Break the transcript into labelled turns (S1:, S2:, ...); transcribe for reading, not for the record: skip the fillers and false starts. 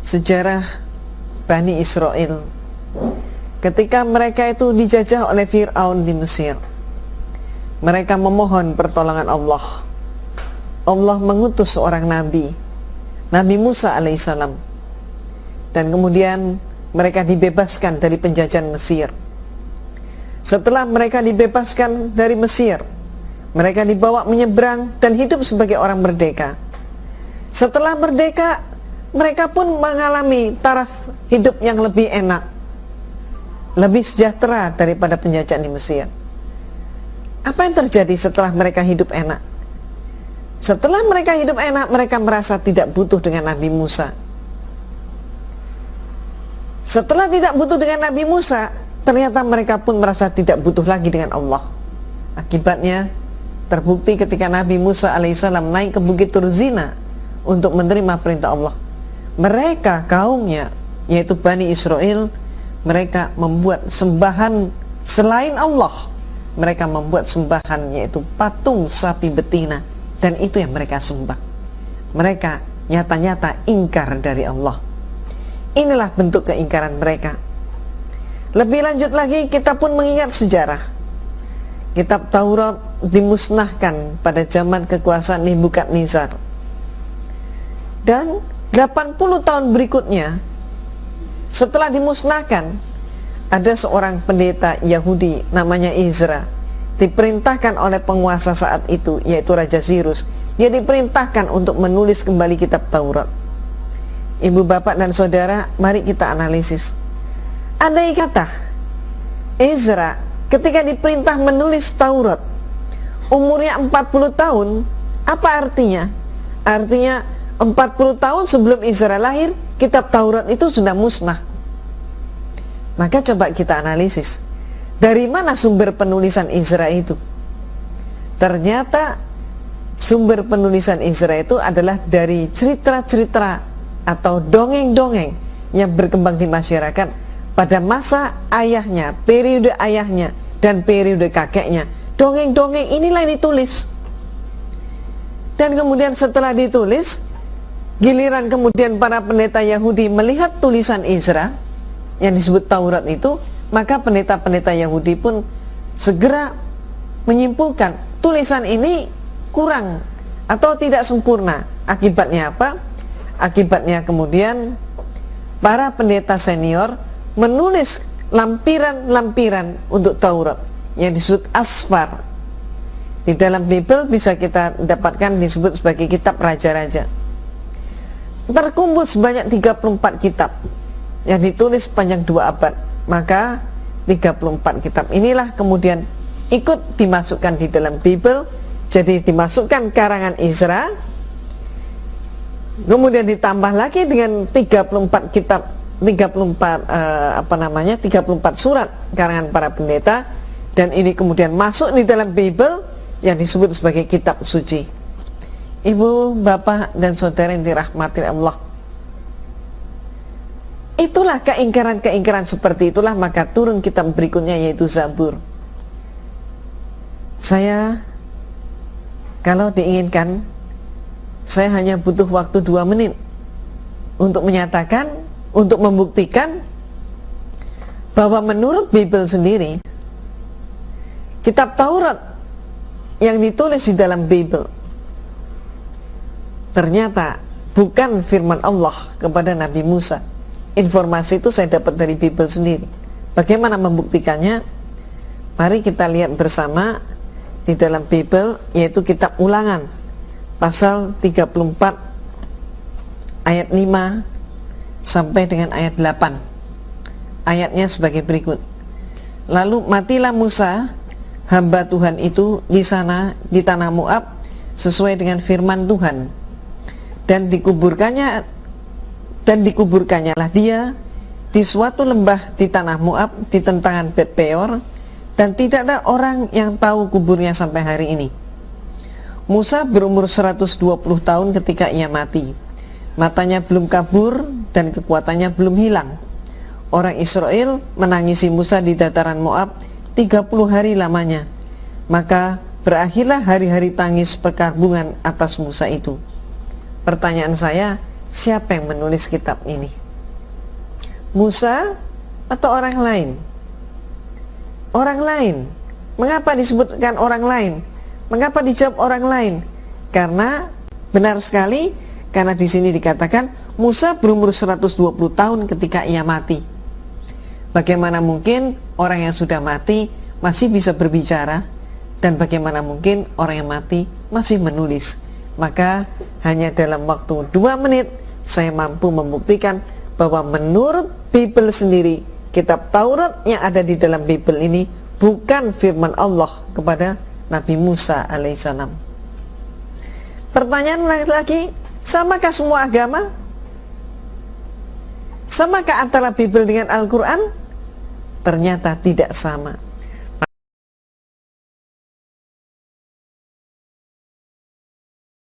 S1: sejarah Bani Israel ketika mereka itu dijajah oleh Fir'aun di Mesir. Mereka memohon pertolongan Allah. Allah mengutus seorang nabi, Nabi Musa alaihissalam, dan kemudian mereka dibebaskan dari penjajahan Mesir. Setelah mereka dibebaskan dari Mesir, mereka dibawa menyeberang dan hidup sebagai orang merdeka. Setelah merdeka, mereka pun mengalami taraf hidup yang lebih enak, lebih sejahtera daripada penjajahan di Mesir. Apa yang terjadi setelah mereka hidup enak? Setelah mereka hidup enak, mereka merasa tidak butuh dengan Nabi Musa. Setelah tidak butuh dengan Nabi Musa, ternyata mereka pun merasa tidak butuh lagi dengan Allah. Akibatnya terbukti ketika Nabi Musa alaihissalam naik ke Bukit Turzina untuk menerima perintah Allah, mereka kaumnya, yaitu Bani Israel, mereka membuat sembahan selain Allah. Mereka membuat sembahan, yaitu patung sapi betina, dan itu yang mereka sembah. Mereka nyata-nyata ingkar dari Allah. Inilah bentuk keingkaran mereka. Lebih lanjut lagi, kita pun mengingat sejarah. Kitab Taurat dimusnahkan pada zaman kekuasaan Nebukadnezar. Dan 80 tahun berikutnya, setelah dimusnahkan, ada seorang pendeta Yahudi namanya Ezra, diperintahkan oleh penguasa saat itu, yaitu Raja Sirus. Dia diperintahkan untuk menulis kembali kitab Taurat. Ibu, bapak, dan saudara, mari kita analisis. Andai kata Ezra ketika diperintah menulis Taurat umurnya 40 tahun, apa artinya? Artinya 40 tahun sebelum Ezra lahir, kitab Taurat itu sudah musnah. Maka coba kita analisis, dari mana sumber penulisan Ezra itu? Ternyata sumber penulisan Ezra itu adalah dari cerita-cerita atau dongeng-dongeng yang berkembang di masyarakat pada masa ayahnya, periode ayahnya, dan periode kakeknya. Dongeng-dongeng inilah yang ditulis. Dan kemudian setelah ditulis, giliran kemudian para pendeta Yahudi melihat tulisan Ezra yang disebut Taurat itu, maka pendeta-pendeta Yahudi pun segera menyimpulkan tulisan ini kurang atau tidak sempurna. Akibatnya apa? Akibatnya kemudian para pendeta senior menulis lampiran-lampiran untuk Taurat yang disebut asfar. Di dalam Bible bisa kita dapatkan disebut sebagai kitab raja-raja. Terkumpul sebanyak 34 kitab yang ditulis sepanjang 2 abad. Maka 34 kitab inilah kemudian ikut dimasukkan di dalam Bible. Jadi dimasukkan karangan Ezra, kemudian ditambah lagi dengan 34 kitab, 34 surat karangan para pendeta, dan ini kemudian masuk di dalam Bible yang disebut sebagai kitab suci. Ibu, bapak, dan saudara yang dirahmati Allah, itulah keingkaran-keingkaran seperti itulah maka turun kitab berikutnya, yaitu Zabur. Saya, kalau diinginkan, saya hanya butuh waktu 2 menit untuk menyatakan, untuk membuktikan bahwa menurut Bible sendiri, kitab Taurat yang ditulis di dalam Bible ternyata bukan firman Allah kepada Nabi Musa. Informasi itu saya dapat dari Bible sendiri. Bagaimana membuktikannya? Mari kita lihat bersama di dalam Bible, yaitu kitab Ulangan pasal 34 ayat 5 sampai dengan ayat 8. Ayatnya sebagai berikut. Lalu matilah Musa, hamba Tuhan itu, di sana di tanah Moab sesuai dengan firman Tuhan, dan dikuburkannyalah dia di suatu lembah di tanah Moab di tentangan Bet Peor, dan tidak ada orang yang tahu kuburnya sampai hari ini. Musa berumur 120 tahun ketika ia mati. Matanya belum kabur dan kekuatannya belum hilang. Orang Israel menangisi Musa di dataran Moab 30 hari lamanya. Maka berakhirlah hari-hari tangis perkabungan atas Musa itu. Pertanyaan saya, siapa yang menulis kitab ini? Musa atau orang lain? Orang lain. Mengapa disebutkan orang lain? Mengapa dijawab orang lain? Karena benar sekali, karena di sini dikatakan Musa berumur 120 tahun ketika ia mati. Bagaimana mungkin orang yang sudah mati masih bisa berbicara, dan bagaimana mungkin orang yang mati masih menulis? Maka hanya dalam waktu 2 menit saya mampu membuktikan bahwa menurut Bible sendiri, kitab Taurat yang ada di dalam Bible ini bukan firman Allah kepada Nabi Musa alaihissalam. Pertanyaan lagi, samakah semua agama? Samakah antara Bible dengan Al-Quran? Ternyata tidak sama.